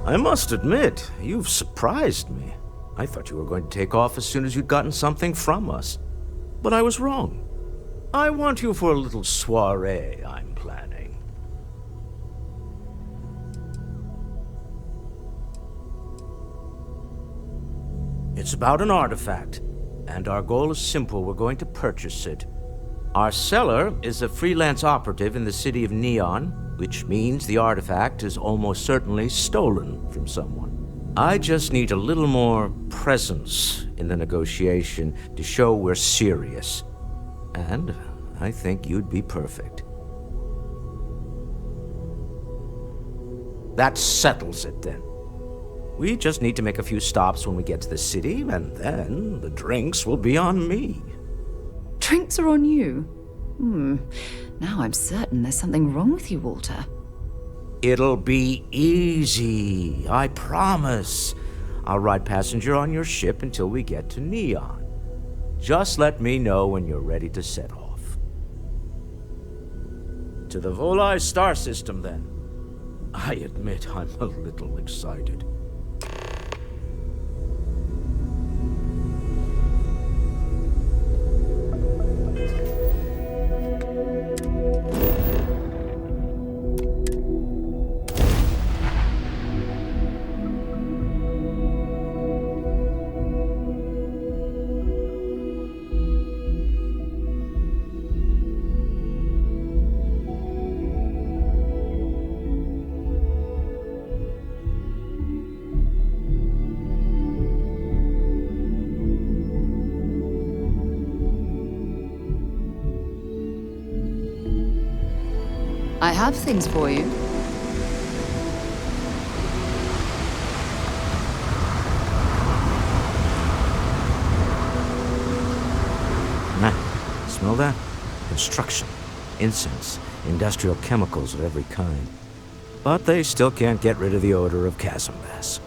I must admit, you've surprised me. I thought you were going to take off as soon as you'd gotten something from us. But I was wrong. I want you for a little soiree I'm planning. It's about an artifact, and our goal is simple. We're going to purchase it. Our seller is a freelance operative in the city of Neon, which means the artifact is almost certainly stolen from someone. I just need a little more presence in the negotiation to show we're serious. And I think you'd be perfect. That settles it then. We just need to make a few stops when we get to the city, and then the drinks will be on me. Drinks are on you? Now I'm certain there's something wrong with you, Walter. It'll be easy, I promise. I'll ride passenger on your ship until we get to Neon. Just let me know when you're ready to set off. To the Volai star system, then. I admit I'm a little excited. I have things for you. Smell that? Construction, incense, industrial chemicals of every kind. But they still can't get rid of the odor of chasm bass.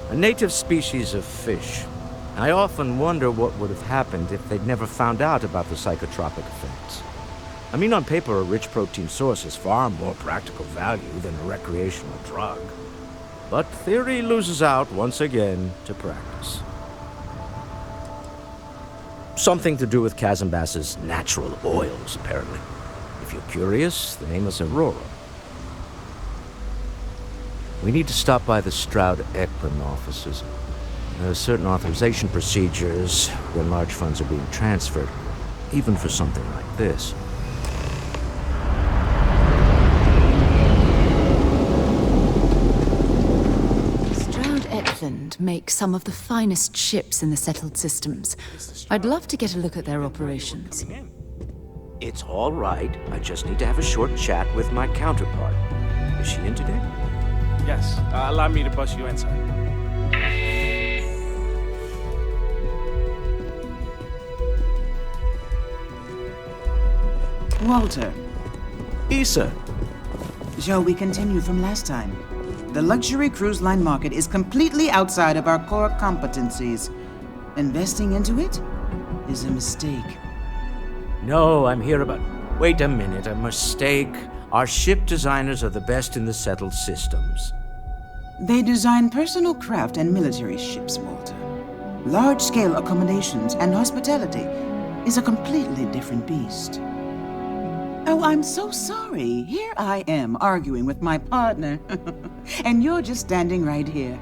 A native species of fish. I often wonder what would have happened if they'd never found out about the psychotropic effects. I mean, on paper, a rich protein source has far more practical value than a recreational drug. But theory loses out once again to practice. Something to do with chasm bass's natural oils, apparently. If you're curious, the name is Aurora. We need to stop by the Stroud-Eklund offices. There are certain authorization procedures when large funds are being transferred, even for something like this. Stroud-Eklund make some of the finest ships in the settled systems. I'd love to get a look at their operations. It's all right. I just need to have a short chat with my counterpart. Is she in today? Yes. Allow me to bust you in, sir. Walter, Issa. shall we continue from last time? The luxury cruise line market is completely outside of our core competencies. Investing into it is a mistake. No, I'm here about... Wait a minute, a mistake. Our ship designers are the best in the settled systems. They design personal craft and military ships, Walter. Large-scale accommodations and hospitality is a completely different beast. Oh, I'm so sorry. Here I am arguing with my partner. And you're just standing right here.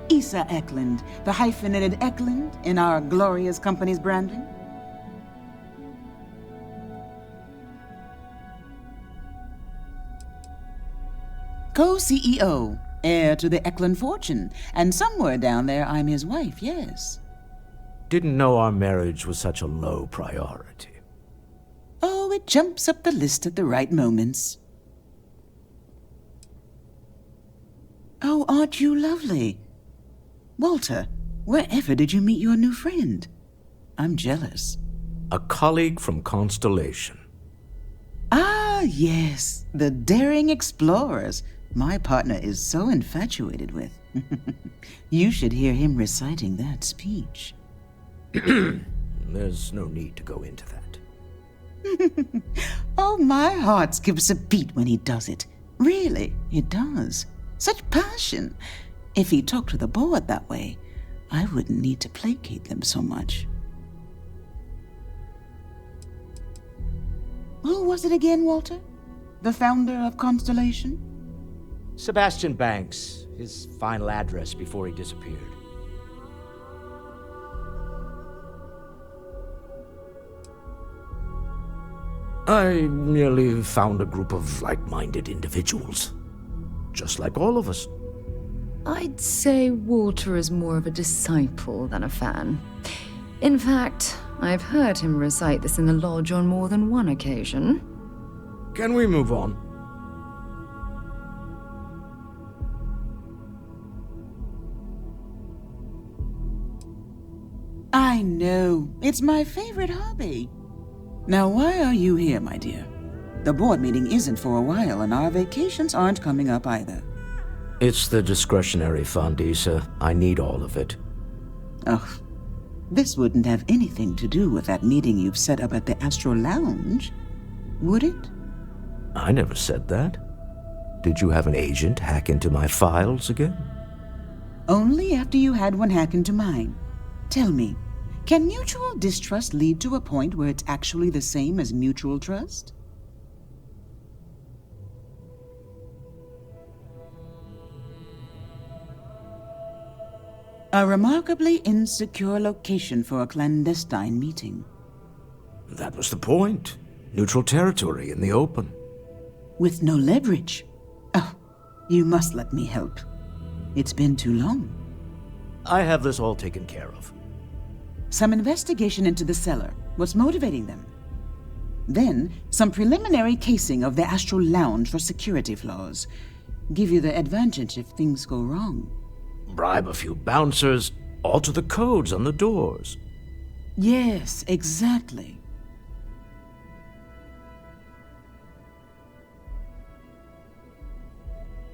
Issa Eklund, the hyphenated Eklund in our glorious company's branding. Co-CEO, heir to the Eklund fortune, and somewhere down there I'm his wife, yes. Didn't know our marriage was such a low priority. Oh, it jumps up the list at the right moments. Oh, aren't you lovely? Walter, wherever did you meet your new friend? I'm jealous. A colleague from Constellation. Ah, yes, the daring explorers my partner is so infatuated with. You should hear him reciting that speech. There's no need to go into that. Oh, my heart skips a beat when he does it. Really. Really, it does. Such passion. If he talked to the board that way, I wouldn't need to placate them so much. Who was it again, Walter? The founder of Constellation? Sebastian Banks, his final address before he disappeared. I merely found a group of like-minded individuals. Just like all of us. I'd say Walter is more of a disciple than a fan. In fact, I've heard him recite this in the lodge on more than one occasion. Can we move on? I know. It's my favorite hobby. Now, why are you here, my dear? The board meeting isn't for a while, and our vacations aren't coming up either. It's the discretionary fund, Issa. I need all of it. Ugh. This wouldn't have anything to do with that meeting you've set up at the Astro Lounge, would it? I never said that. Did you have an agent hack into my files again? Only after you had one hack into mine. Tell me, can mutual distrust lead to a point where it's actually the same as mutual trust? A remarkably insecure location for a clandestine meeting. That was the point. Neutral territory in the open. With no leverage. Oh, you must let me help. It's been too long. I have this all taken care of. Some investigation into the cellar. What's motivating them? Then, some preliminary casing of the Astral Lounge for security flaws. Give you the advantage if things go wrong. Bribe a few bouncers, alter the codes on the doors. Yes, exactly.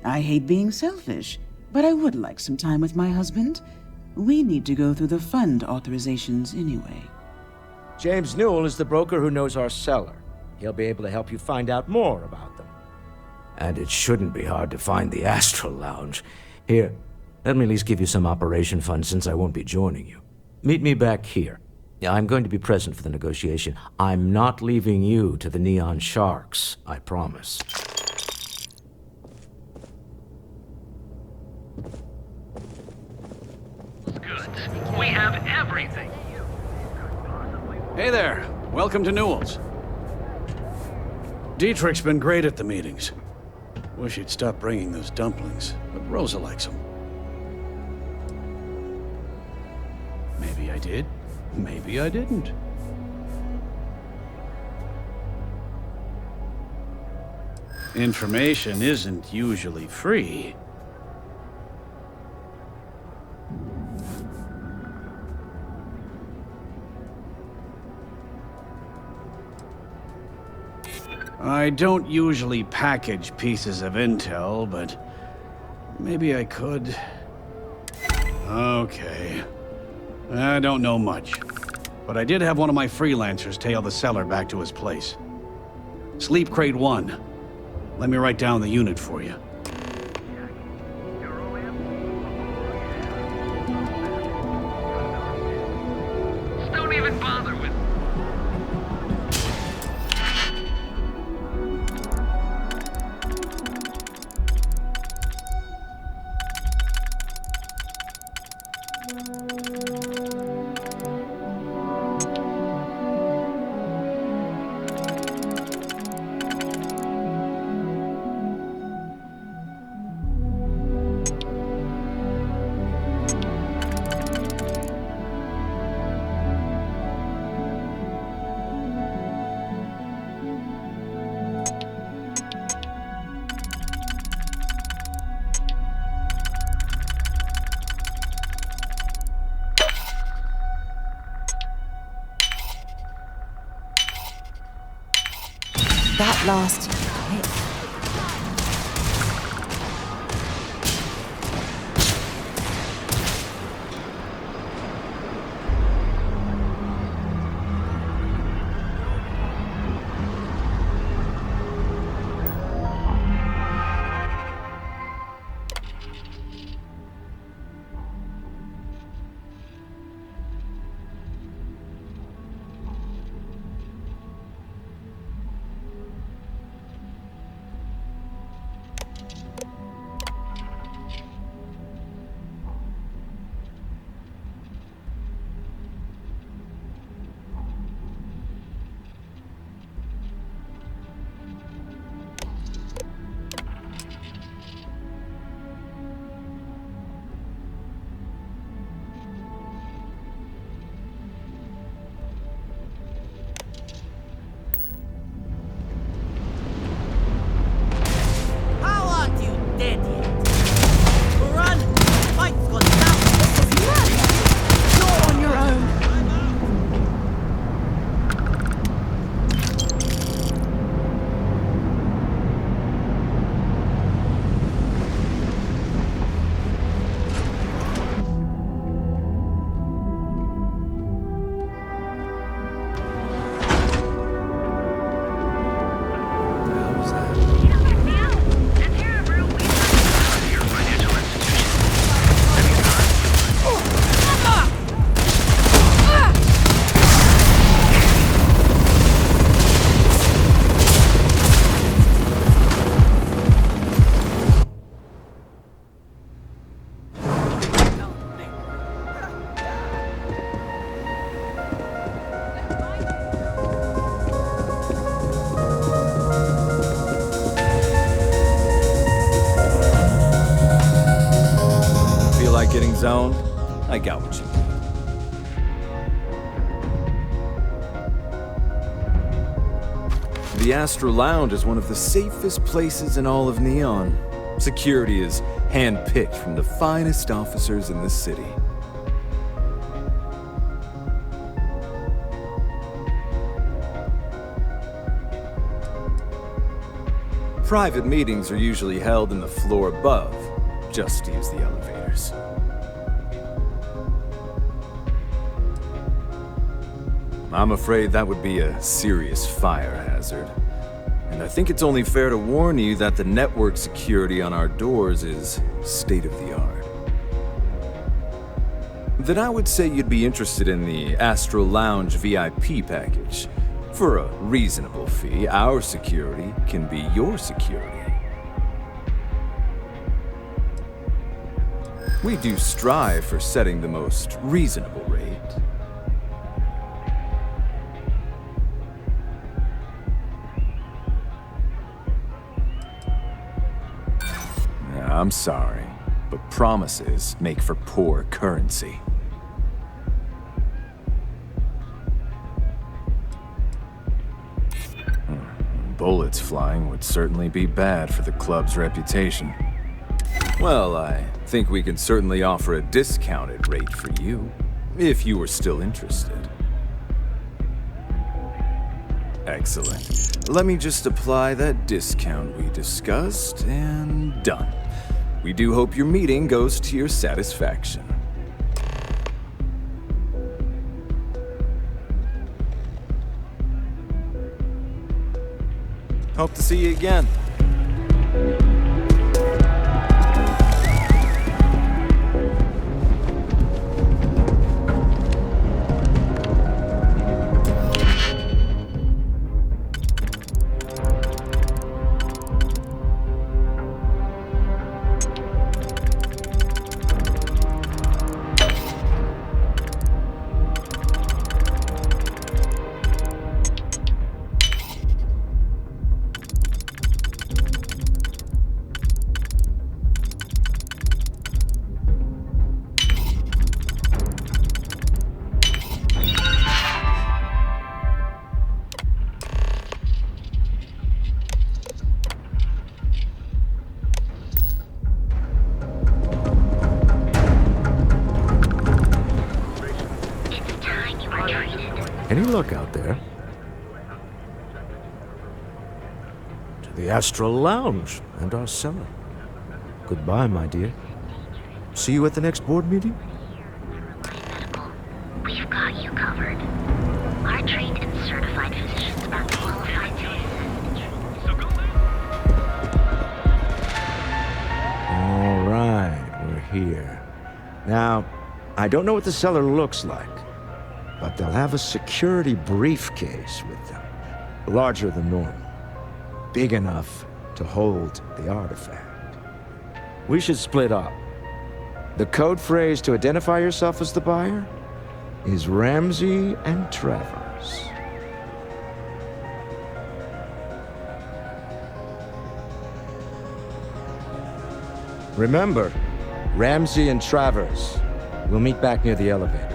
I hate being selfish, but I would like some time with my husband. We need to go through the fund authorizations anyway. James Newell is the broker who knows our cellar. He'll be able to help you find out more about them. And it shouldn't be hard to find the Astral Lounge. Here, let me at least give you some operation funds since I won't be joining you. Meet me back here. I'm going to be present for the negotiation. I'm not leaving you to the Neon Sharks, I promise. Good. We have everything. Hey there. Welcome to Newell's. Dietrich's been great at the meetings. Wish he'd stop bringing those dumplings, but Rosa likes them. Maybe I did. Maybe I didn't. Information isn't usually free. I don't usually package pieces of intel, but maybe I could. Okay. I don't know much, but I did have one of my freelancers tail the cellar back to his place. Sleep Crate 1. Let me write down the unit for you. Don't even bother with That last hit. getting zoned? I got what you need. The Astra Lounge is one of the safest places in all of Neon. Security is handpicked from the finest officers in the city. Private meetings are usually held in the floor above, just to use the elevators. I'm afraid that would be a serious fire hazard. And I think it's only fair to warn you that the network security on our doors is state-of-the-art. Then I would say you'd be interested in the Astral Lounge VIP package. For a reasonable fee, our security can be your security. We do strive for setting the most reasonable rate. I'm sorry, but promises make for poor currency. Bullets flying would certainly be bad for the club's reputation. Well, I think we can certainly offer a discounted rate for you, if you were still interested. Excellent. Let me just apply that discount we discussed, and done. We do hope your meeting goes to your satisfaction. Hope to see you again. Any luck out there? To the Astral Lounge and our cellar. Goodbye, my dear. See you at the next board meeting? We've got you covered. Our trained and certified physicians are qualified to assist. So go All right, we're here. Now, I don't know what the cellar looks like, but they'll have a security briefcase with them, larger than normal, big enough to hold the artifact. We should split up. The code phrase to identify yourself as the buyer is Ramsey and Travers. Remember, Ramsey and Travers. We'll meet back near the elevator.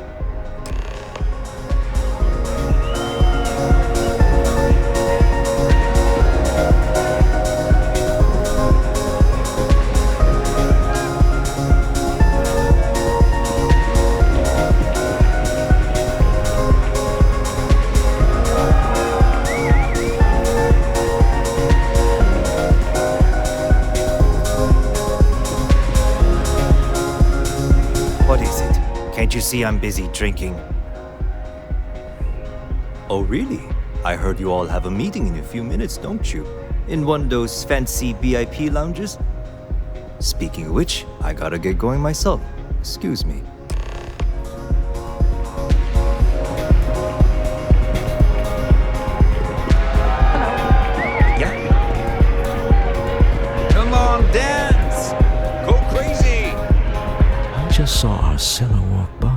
What is it? Can't you see I'm busy drinking? Oh, really? I heard you all have a meeting in a few minutes, don't you? In one of those fancy VIP lounges? Speaking of which, I gotta get going myself. Excuse me. Yeah? Come on, dance! Go crazy! I just saw our cellar walk by.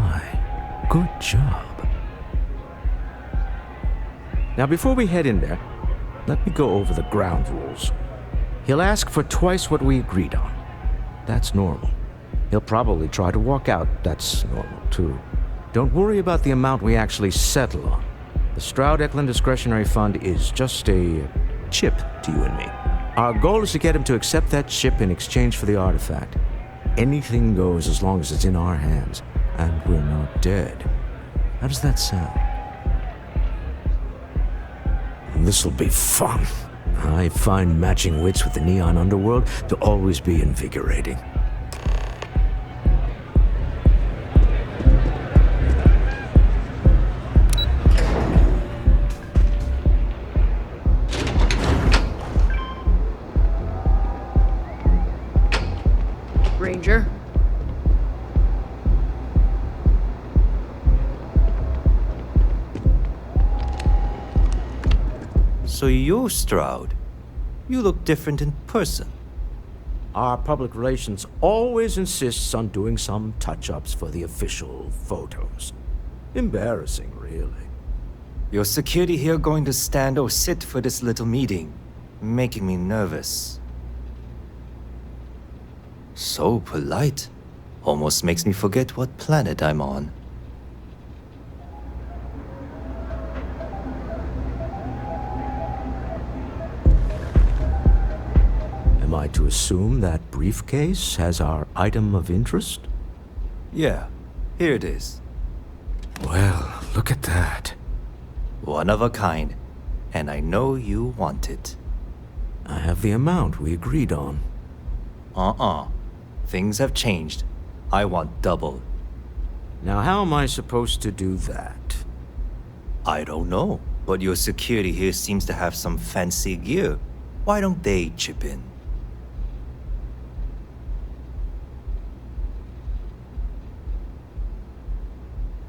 Good job. Now, before we head in there, let me go over the ground rules. He'll ask for twice what we agreed on. That's normal. He'll probably try to walk out. That's normal, too. Don't worry about the amount we actually settle on. The Stroud-Eklund Discretionary Fund is just a chip to you and me. Our goal is to get him to accept that chip in exchange for the artifact. Anything goes as long as it's in our hands, and we're not dead. How does that sound? This'll be fun. I find matching wits with the Neon Underworld to always be invigorating. Ranger? So you're Stroud. You look different in person. Our public relations always insists on doing some touch-ups for the official photos. Embarrassing, really. Your security here going to stand or sit for this little meeting, making me nervous. So polite. Almost makes me forget what planet I'm on. Am I to assume that briefcase has our item of interest? Yeah, here it is. Well, look at that. One of a kind. And I know you want it. I have the amount we agreed on. Things have changed. I want double. Now, how am I supposed to do that? I don't know, but your security here seems to have some fancy gear. Why don't they chip in?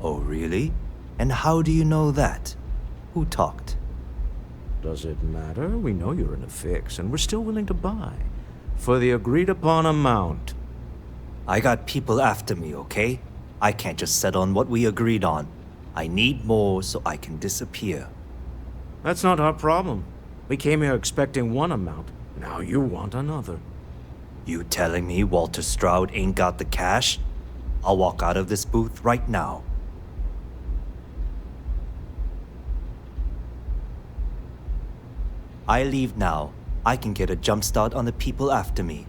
Oh, really? And how do you know that? Who talked? Does it matter? We know you're in a fix, and we're still willing to buy. For the agreed-upon amount. I got people after me, okay? I can't just settle on what we agreed on. I need more so I can disappear. That's not our problem. We came here expecting one amount. Now you want another. You telling me Walter Stroud ain't got the cash? I'll walk out of this booth right now. I leave now. I can get a jump start on the people after me,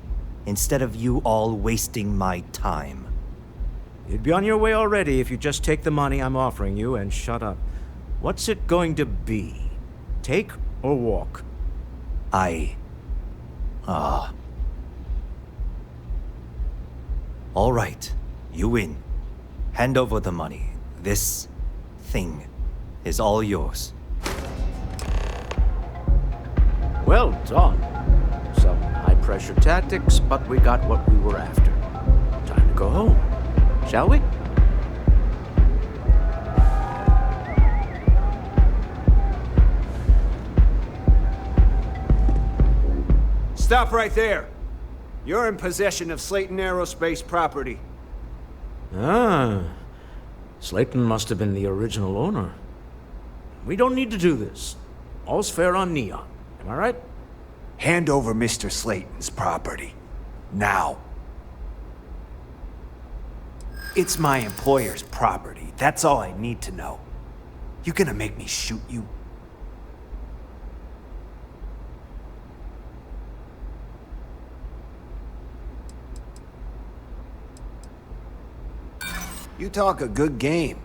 instead of you all wasting my time. You'd be on your way already if you just take the money I'm offering you and shut up. What's it going to be? Take or walk? All right, you win. Hand over the money. This thing is all yours. Well done. Some high-pressure tactics, but we got what we were after. Time to go home, shall we? Stop right there. You're in possession of Slayton Aerospace property. Ah, Slayton must have been the original owner. We don't need to do this. All's fair on Neon. Am I right? Hand over Mr. Slayton's property. Now. It's my employer's property. That's all I need to know. You gonna make me shoot you? You talk a good game.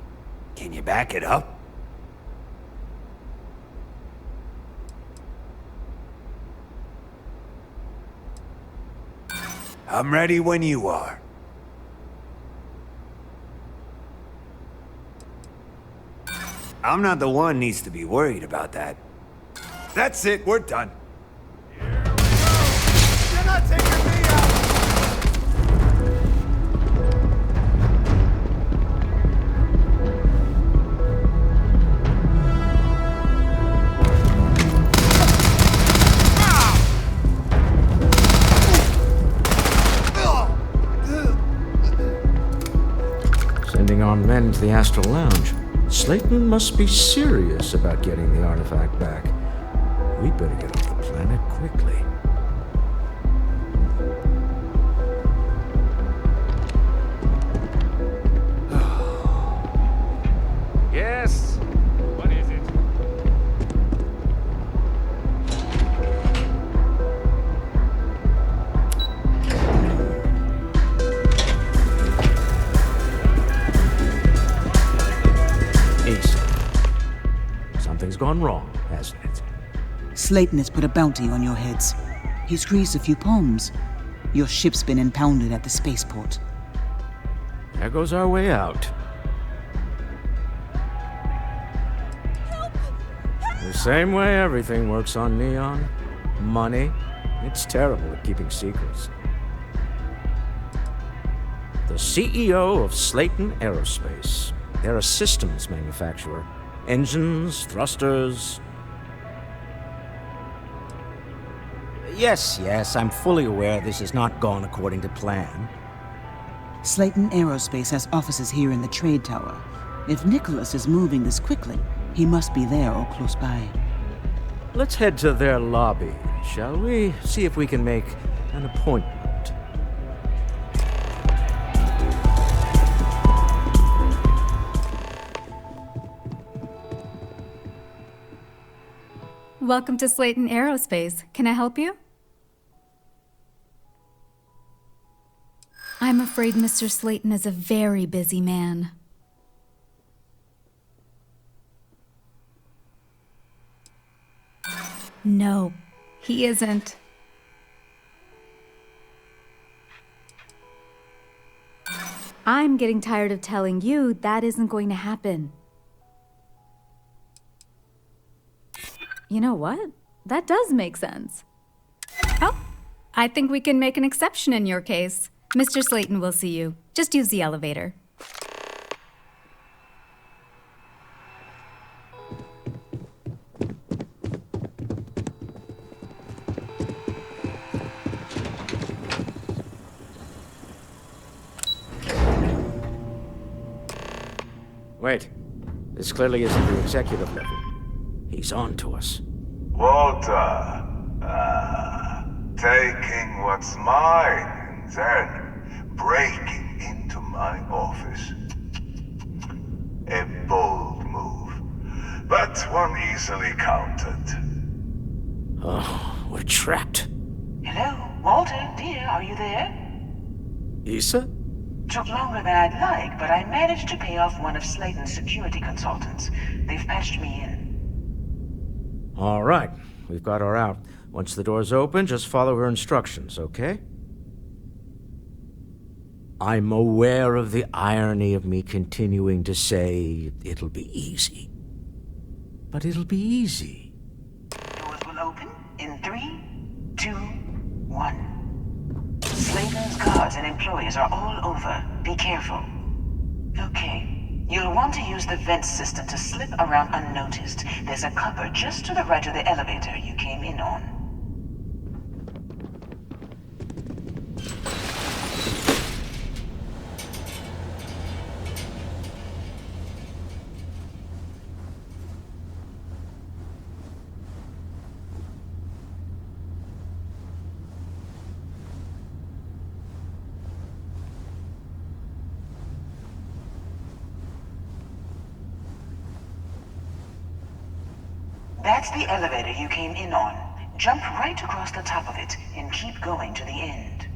Can you back it up? I'm ready when you are. I'm not the one needs to be worried about that. That's it, we're done. Here we go! You're not taking me out! Sending our men to the Astral Lounge. Slayton must be serious about getting the artifact back. We'd better get off the planet quickly. Yes. What is it? Ace. Something's gone wrong, hasn't it? Slayton has put a bounty on your heads. He's greased a few palms. Your ship's been impounded at the spaceport. There goes our way out. The same way everything works on Neon. Money. It's terrible at keeping secrets. The CEO of Slayton Aerospace. They're a systems manufacturer. Engines, thrusters. Yes, I'm fully aware this has not gone according to plan. Slayton Aerospace has offices here in the trade tower. If Nicholas is moving this quickly, he must be there or close by. Let's head to their lobby, shall we? See if we can make an appointment. Welcome to Slayton Aerospace. Can I help you? I'm afraid Mr. Slayton is a very busy man. No, he isn't. I'm getting tired of telling you that isn't going to happen. You know what? That does make sense. Oh, I think we can make an exception in your case. Mr. Slayton will see you. Just use the elevator. Wait. This clearly isn't the executive level. He's on to us. Walter, taking what's mine and then breaking into my office. A bold move, but one easily countered. Oh, we're trapped. Hello, Walter, dear, are you there? Issa? Took longer than I'd like, but I managed to pay off one of Slayton's security consultants. They've patched me in. All right. We've got her out. Once the door's open, just follow her instructions, okay? I'm aware of the irony of me continuing to say it'll be easy. But it'll be easy. Doors will open in 3, 2, 1. Slayton's guards and employees are all over. Be careful. Okay. You'll want to use the vent system to slip around unnoticed. There's a cupboard just to the right of the elevator you came in on. That's the elevator you came in on. Jump right across the top of it and keep going to the end.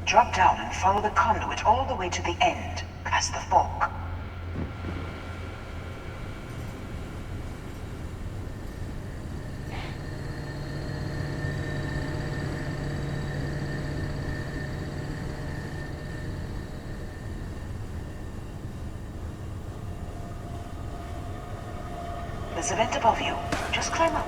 Drop down and follow the conduit all the way to the end, past the fork. There's a vent above you. Just climb up.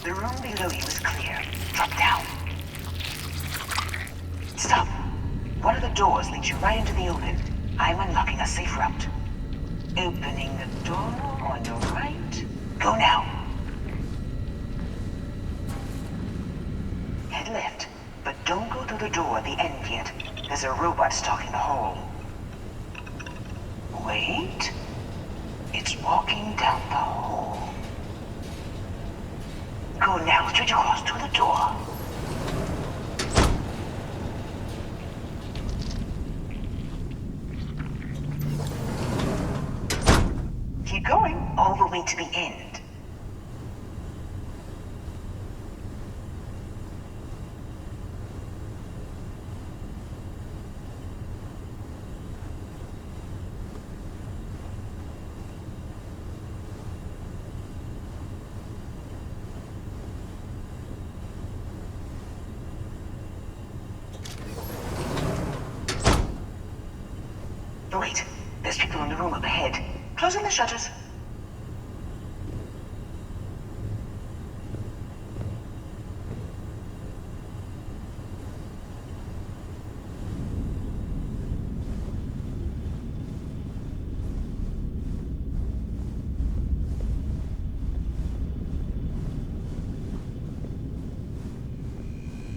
The room below you is clear. Drop down. Stop. One of the doors leads you right into the open. I'm unlocking a safe route. Opening the door on your right. Go now. Head left, but don't go through the door at the end yet. There's a robot stalking the hall. Wait. It's walking down the hall. Go now, straight across to the door. Keep going, all the way to the end. Wait, there's people in the room up ahead. Closing the shutters.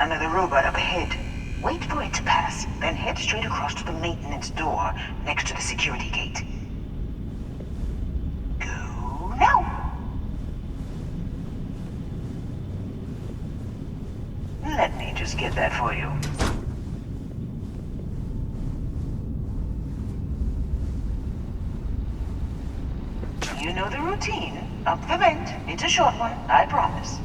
Another robot up ahead. Wait for it to pass, then head straight across to the maintenance door next to the security gate. Go now! Let me just get that for you. You know the routine. Up the vent. It's a short one, I promise.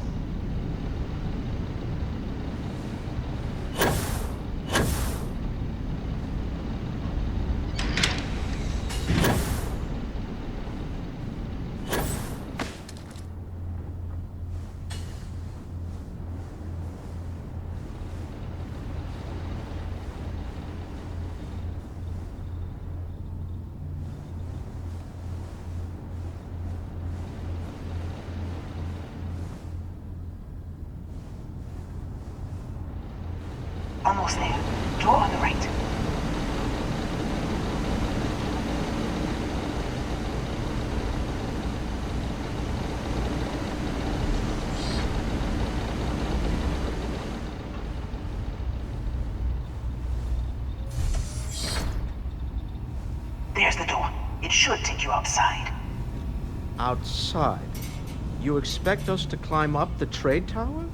Almost there. Door on the right. There's the door. It should take you outside. Outside? You expect us to climb up the trade tower?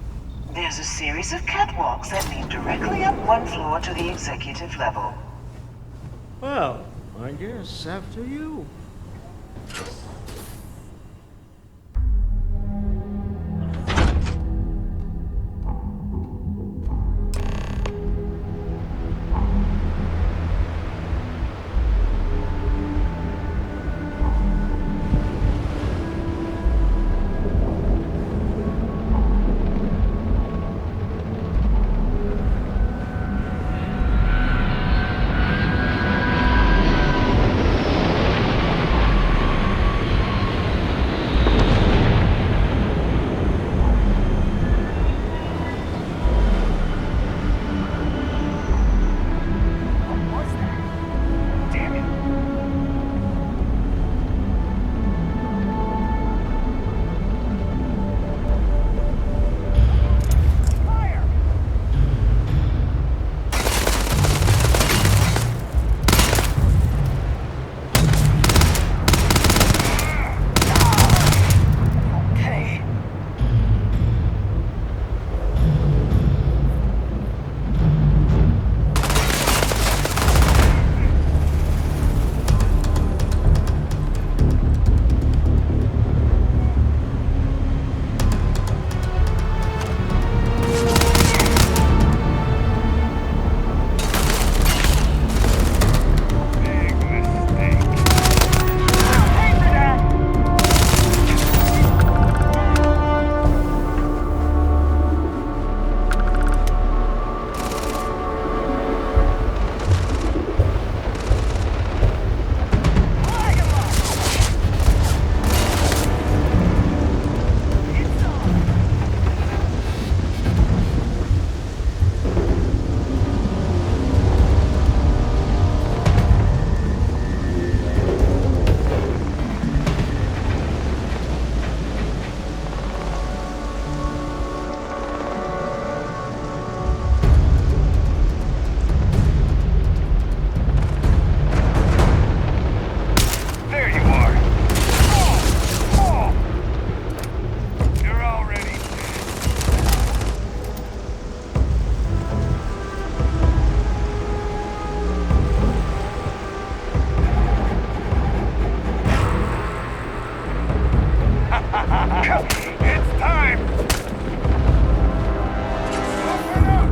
There's a series of catwalks that lead directly up one floor to the executive level. Well, I guess after you. It's time! Open up!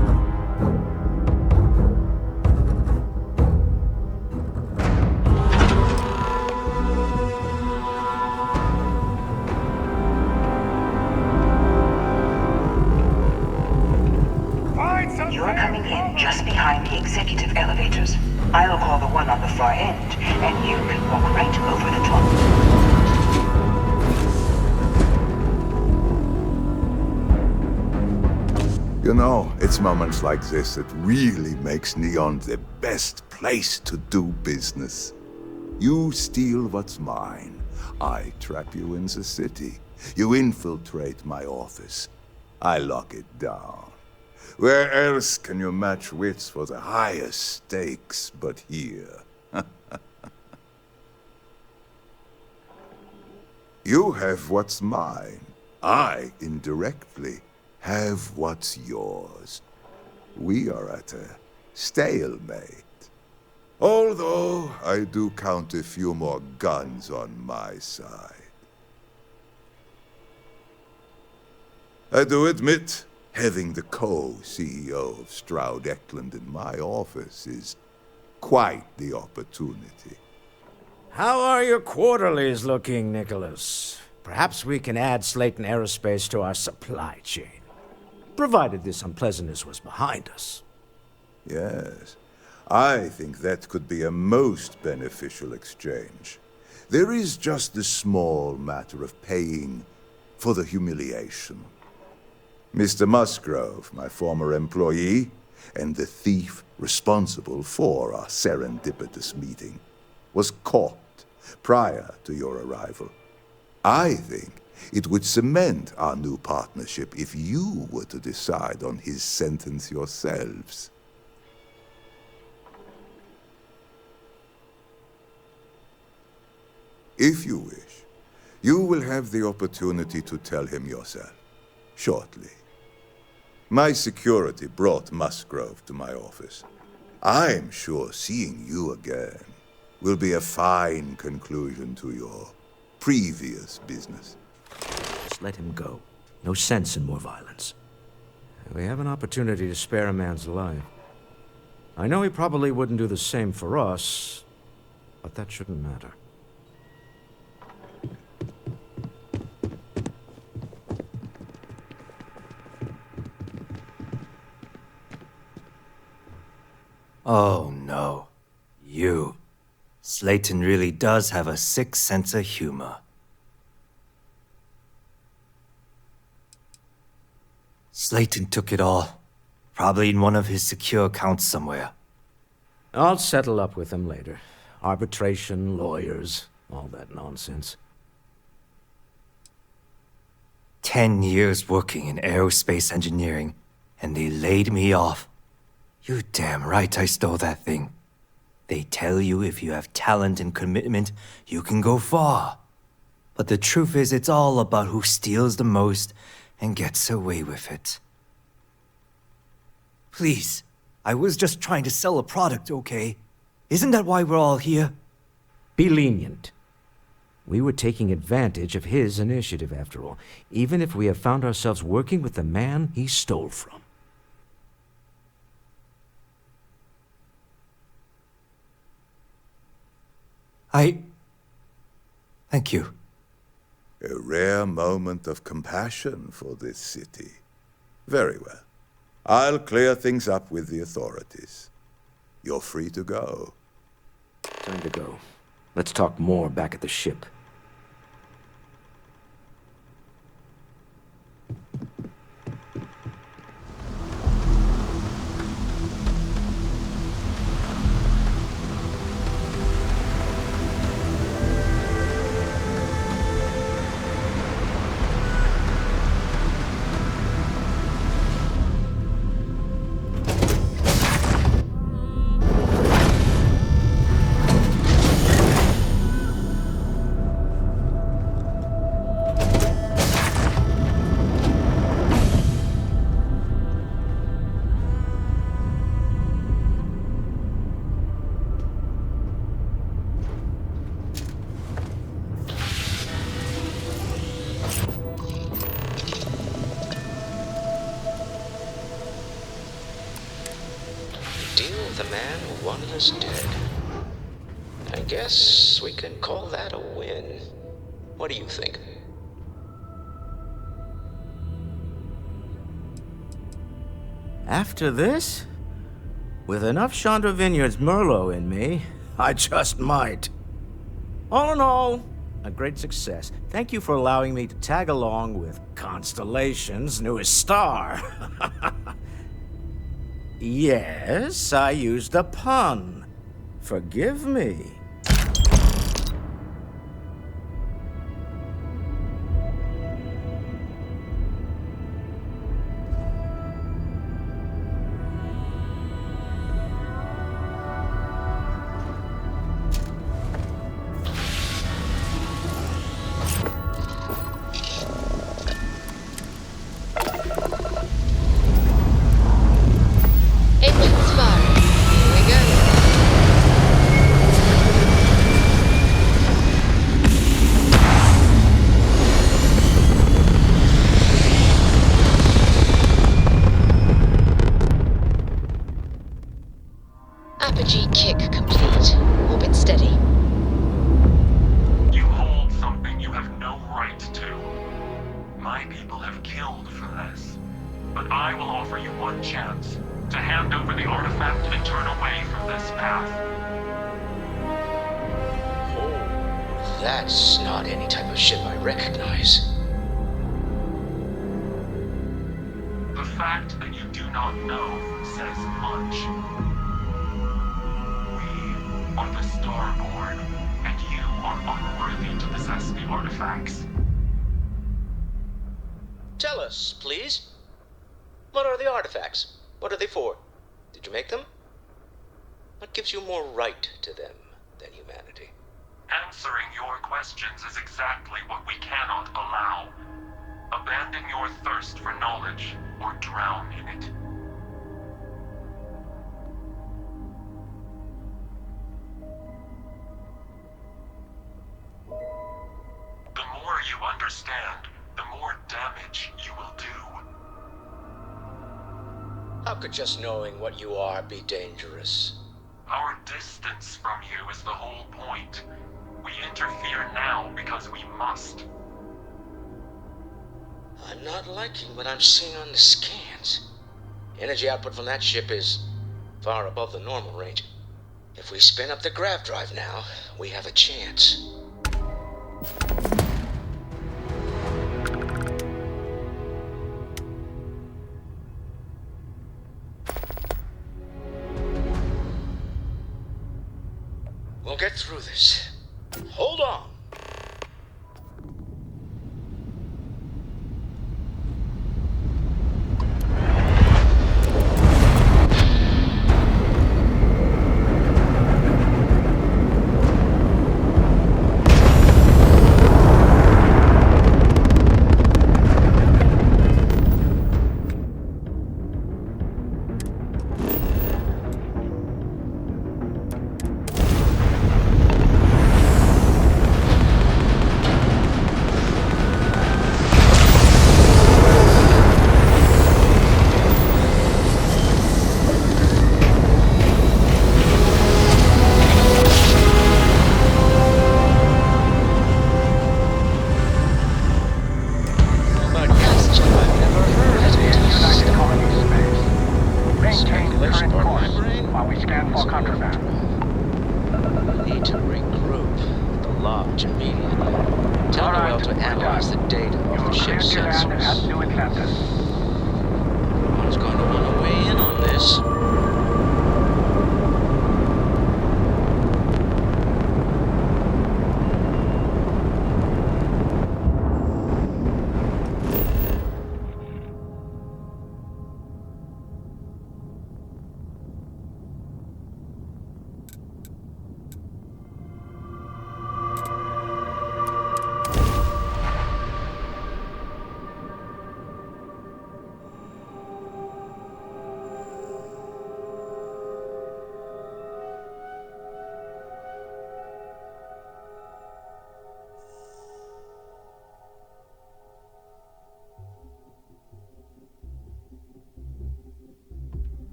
You're coming in just behind the executive elevators. I'll call the one on the far end, and you can walk right over the top. You know, it's moments like this that really makes Neon the best place to do business. You steal what's mine. I trap you in the city. You infiltrate my office. I lock it down. Where else can you match wits for the highest stakes but here? You have what's mine. I, indirectly, have what's yours. We are at a stalemate. Although I do count a few more guns on my side. I do admit, having the co-CEO of Stroud Eklund in my office is quite the opportunity. How are your quarterlies looking, Nicholas? Perhaps we can add Slayton Aerospace to our supply chain, provided this unpleasantness was behind us. Yes, I think that could be a most beneficial exchange. There is just the small matter of paying for the humiliation. Mr. Musgrove, my former employee, and the thief responsible for our serendipitous meeting, was caught prior to your arrival. I think it would cement our new partnership if you were to decide on his sentence yourselves. If you wish, you will have the opportunity to tell him yourself, shortly. My security brought Musgrove to my office. I'm sure seeing you again will be a fine conclusion to your previous business. Just let him go. No sense in more violence. We have an opportunity to spare a man's life. I know he probably wouldn't do the same for us, but that shouldn't matter. Oh no. You. Slayton really does have a sick sense of humor. Slayton took it all. Probably in one of his secure accounts somewhere. I'll settle up with him later. Arbitration, lawyers, all that nonsense. 10 years working in aerospace engineering, and they laid me off. You're damn right I stole that thing. They tell you if you have talent and commitment, you can go far. But the truth is, it's all about who steals the most and gets away with it. Please, I was just trying to sell a product, okay? Isn't that why we're all here? Be lenient. We were taking advantage of his initiative, after all, even if we have found ourselves working with the man he stole from. Thank you. A rare moment of compassion for this city. Very well. I'll clear things up with the authorities. You're free to go. Time to go. Let's talk more back at the ship. the man who wanted us dead. I guess we can call that a win. What do you think? After this, with enough Chandra Vineyard's Merlot in me, I just might. All in all, a great success. Thank you for allowing me to tag along with Constellation's newest star. Yes, I used a pun. Forgive me. Engines firing. Here we go. Apogee kick complete. Orbit steady. You hold something you have no right to. My people have killed for this. But I will offer you one chance to hand over the artifact and turn away from this path. Oh, that's not any type of ship I recognize. The fact that you do not know says much. We are the Starborn, and you are unworthy to possess the artifacts. Tell us, please. What are the artifacts? What are they for? Did you make them? What gives you more right to them than humanity? Answering your questions is exactly what we cannot allow. Abandon your thirst for knowledge, or drown in it. The more you understand, the more damage you will do. How could just knowing what you are be dangerous? Our distance from you is the whole point. We interfere now because we must. I'm not liking what I'm seeing on the scans. Energy output from that ship is far above the normal range. If we spin up the grav drive now, we have a chance. We'll get through this. Hold on.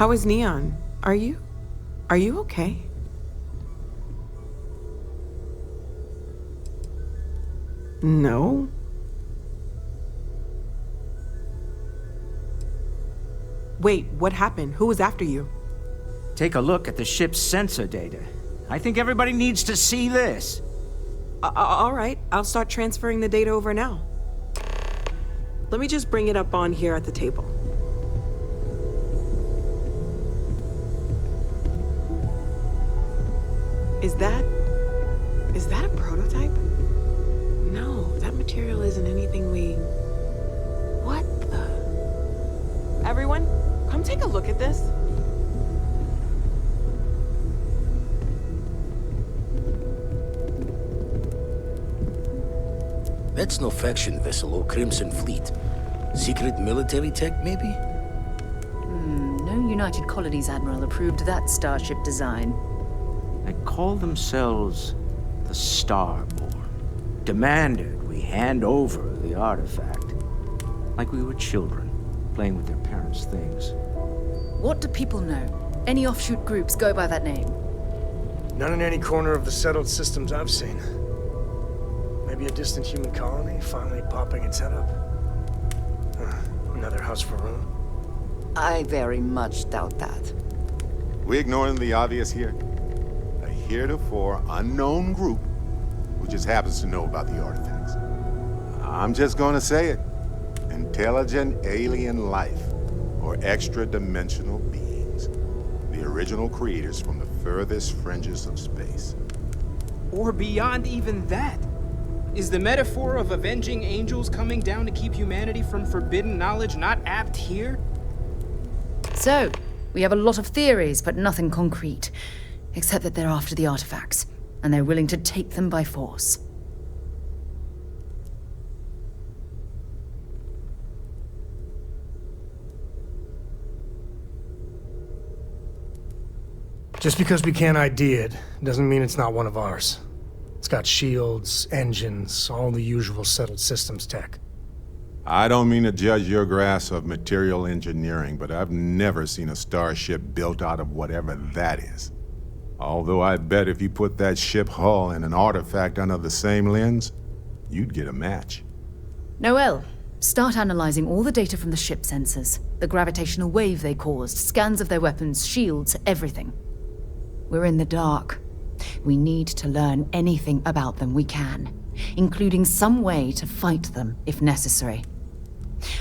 How is Neon? Are you okay? No? Wait, what happened? Who was after you? Take a look at the ship's sensor data. I think everybody needs to see this. All right, I'll start transferring the data over now. Let me just bring it up on here at the table. Is that a prototype? No, that material isn't anything we... What the... Everyone, come take a look at this. That's no faction vessel or Crimson Fleet. Secret military tech, maybe? No United Colonies Admiral approved that starship design. They call themselves the Starborn. Demanded we hand over the artifact. Like we were children, playing with their parents' things. What do people know? Any offshoot groups go by that name? None in any corner of the settled systems I've seen. Maybe a distant human colony finally popping its head up. Another house for room. I very much doubt that. We ignoring the obvious here? A heretofore unknown group who just happens to know about the artifacts. I'm just gonna say it. Intelligent alien life, or extra-dimensional beings. The original creators from the furthest fringes of space. Or beyond even that. Is the metaphor of avenging angels coming down to keep humanity from forbidden knowledge not apt here? So, we have a lot of theories, but nothing concrete. Except that they're after the artifacts, and they're willing to take them by force. Just because we can't ID it, doesn't mean it's not one of ours. It's got shields, engines, all the usual settled systems tech. I don't mean to judge your grasp of material engineering, but I've never seen a starship built out of whatever that is. Although I bet if you put that ship hull and an artifact under the same lens, you'd get a match. Noel, start analyzing all the data from the ship sensors. The gravitational wave they caused, scans of their weapons, shields, everything. We're in the dark. We need to learn anything about them we can, including some way to fight them if necessary.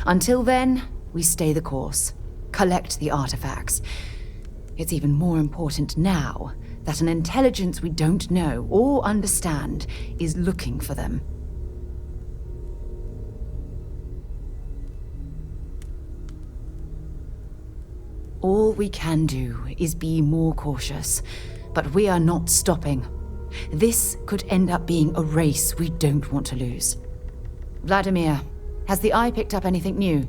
Until then, we stay the course, collect the artifacts. It's even more important now that an intelligence we don't know or understand is looking for them. All we can do is be more cautious, but we are not stopping. This could end up being a race we don't want to lose. Vladimir, has the Eye picked up anything new?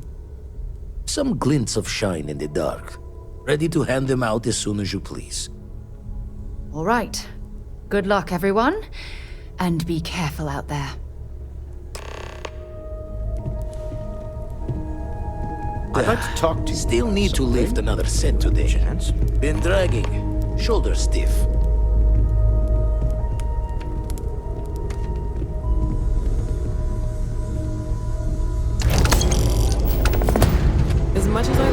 Some glints of shine in the dark. Ready to hand them out as soon as you please. All right. Good luck, everyone. And be careful out there. I'd like to talk to you. Still need to lift another set today. Been dragging. Shoulder stiff. As much as I